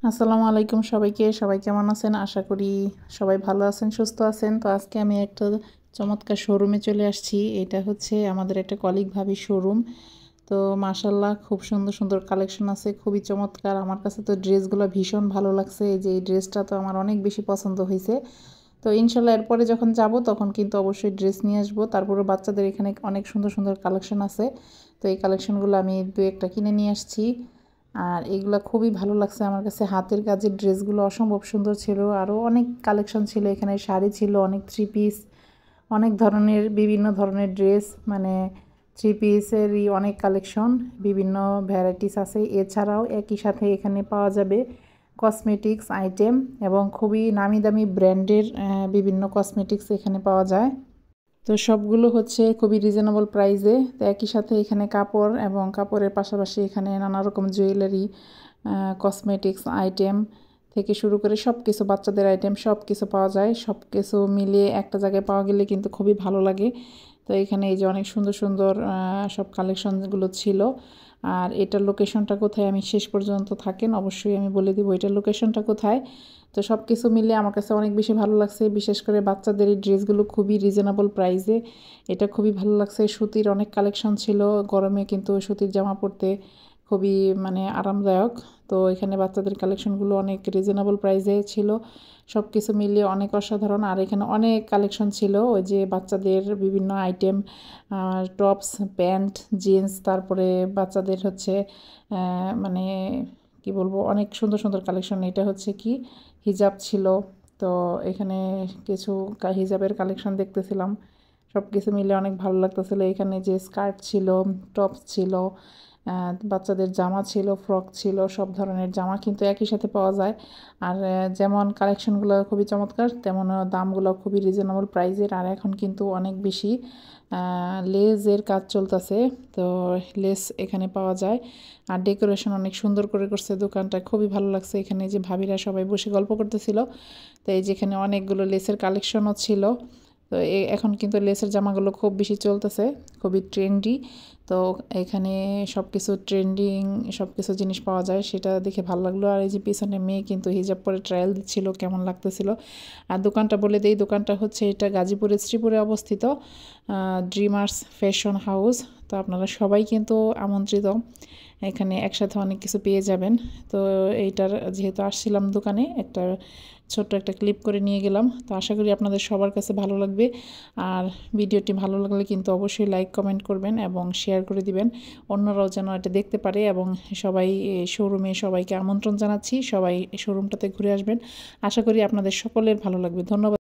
আসসালামু আলাইকুম সবাইকে। সবাই কেমন আছেন? আশা করি সবাই ভালো আছেন, সুস্থ আছেন। তো আজকে আমি একটা চমৎকার শোরুমে চলে আসছি। এটা হচ্ছে আমাদের একটা কলিগ ভাবির শোরুম। তো মাশাআল্লাহ খুব সুন্দর সুন্দর কালেকশন আছে, খুবই চমৎকার। আমার কাছে তো ড্রেসগুলো ভীষণ ভালো লাগছে। এই যে এই ড্রেসটা তো আমার অনেক বেশি পছন্দ হয়েছে। তো ইনশাল্লাহ এরপরে যখন যাব তখন কিন্তু অবশ্যই ড্রেস নিয়ে আসবো। তারপরে বাচ্চাদের এখানে অনেক সুন্দর সুন্দর কালেকশন আছে। তো এই কালেকশনগুলো আমি দু একটা কিনে নিয়ে আসছি। আর এগুলো খুবই ভালো লাগছে আমার কাছে। হাতের কাজের ড্রেসগুলো অসম্ভব সুন্দর ছিল। আরও অনেক কালেকশন ছিল এখানে, শাড়ি ছিল, অনেক থ্রি পিস, অনেক ধরনের বিভিন্ন ধরনের ড্রেস, মানে থ্রি পিসেরই অনেক কালেকশন, বিভিন্ন ভ্যারাইটিস আছে। এছাড়াও একই সাথে এখানে পাওয়া যাবে কসমেটিক্স আইটেম এবং খুবই নামি দামি ব্র্যান্ডের বিভিন্ন কসমেটিক্স এখানে পাওয়া যায়। তো সবগুলো হচ্ছে খুবই রিজনেবল প্রাইসে। তো একই সাথে এখানে কাপড় এবং কাপড়ের পাশাপাশি এখানে নানা রকম জুয়েলারি, কসমেটিক্স আইটেম থেকে শুরু করে সব কিছু, বাচ্চাদের আইটেম সব কিছু পাওয়া যায়। সব কিছু মিলিয়ে একটা জায়গায় পাওয়া গেলে কিন্তু খুবই ভালো লাগে। তো এখানে এই যে অনেক সুন্দর সুন্দর সব কালেকশনগুলো ছিল। আর এটার লোকেশনটা কোথায়, আমি শেষ পর্যন্ত থাকেন অবশ্যই আমি বলে দিব এটার লোকেশনটা কোথায়। তো সব কিছু মিলে আমার কাছে অনেক বেশি ভালো লাগছে। বিশেষ করে বাচ্চাদের এই ড্রেসগুলো খুবই রিজনেবল প্রাইসে, এটা খুবই ভালো লাগছে। সুতির অনেক কালেকশন ছিল, গরমে কিন্তু সুতির জামা পরতে খুবই মানে আরামদায়ক। তো এখানে বাচ্চাদের কালেকশনগুলো অনেক রিজনেবল প্রাইসে ছিল। সব কিছু মিলিয়ে অনেক অসাধারণ। আর এখানে অনেক কালেকশন ছিল, ওই যে বাচ্চাদের বিভিন্ন আইটেম, টপস, প্যান্ট, জিন্স, তারপরে বাচ্চাদের হচ্ছে মানে কি বলবো, অনেক সুন্দর সুন্দর কালেকশন। এটা হচ্ছে কি হিজাব ছিল। তো এখানে কিছু হিজাবের কালেকশন দেখতেছিলাম। সব কিছু মিলে অনেক ভালো লাগতেছিলো। এখানে যে স্কার্ট ছিল, টপস ছিল, বাচ্চাদের জামা ছিল, ফ্রক ছিল, সব ধরনের জামা কিন্তু একই সাথে পাওয়া যায়। আর যেমন কালেকশনগুলো খুবই চমৎকার, তেমন দামগুলো খুবই রিজনেবল প্রাইসের। আর এখন কিন্তু অনেক বেশি লেসের কাজ চলতেছে। তো লেস এখানে পাওয়া যায়। আর ডেকোরেশন অনেক সুন্দর করে করছে দোকানটা, খুবই ভালো লাগছে। এখানে যে ভাবিরা সবাই বসে গল্প করতেছিল। তো এই যেখানে অনেকগুলো লেসের কালেকশনও ছিল। তো এখন কিন্তু লেসের জামাগুলো খুব বেশি চলতেছে, খুবই ট্রেন্ডি। তো এখানে সব কিছু ট্রেন্ডিং সব কিছু জিনিস পাওয়া যায়, সেটা দেখে ভালো লাগলো। আর এই যে পিছনে মেয়ে কিন্তু হিজাব পরে ট্রায়াল দিচ্ছিল, কেমন লাগতেছিল। আর দোকানটা বলে দেই, দোকানটা হচ্ছে এটা গাজীপুরের শ্রীপুরে অবস্থিত, ড্রিমার্স ফ্যাশন হাউস। তো আপনারা সবাই কিন্তু আমন্ত্রিত, এখানে একসাথে অনেক কিছু পেয়ে যাবেন। তো এইটার যেহেতু আসছিলাম দোকানে, একটা ছোট্ট একটা ক্লিপ করে নিয়ে গেলাম। তো আশা করি আপনাদের সবার কাছে ভালো লাগবে। আর ভিডিওটি ভালো লাগলে কিন্তু অবশ্যই লাইক কমেন্ট করবেন এবং শেয়ার করে দিবেন, অন্যরাও যেন এটা দেখতে পারে। এবং সবাই শোরুমে সবাইকে আমন্ত্রণ জানাচ্ছি, সবাই শোরুমটাতে ঘুরে আসবেন। আশা করি আপনাদের সকলের ভালো লাগবে। ধন্যবাদ।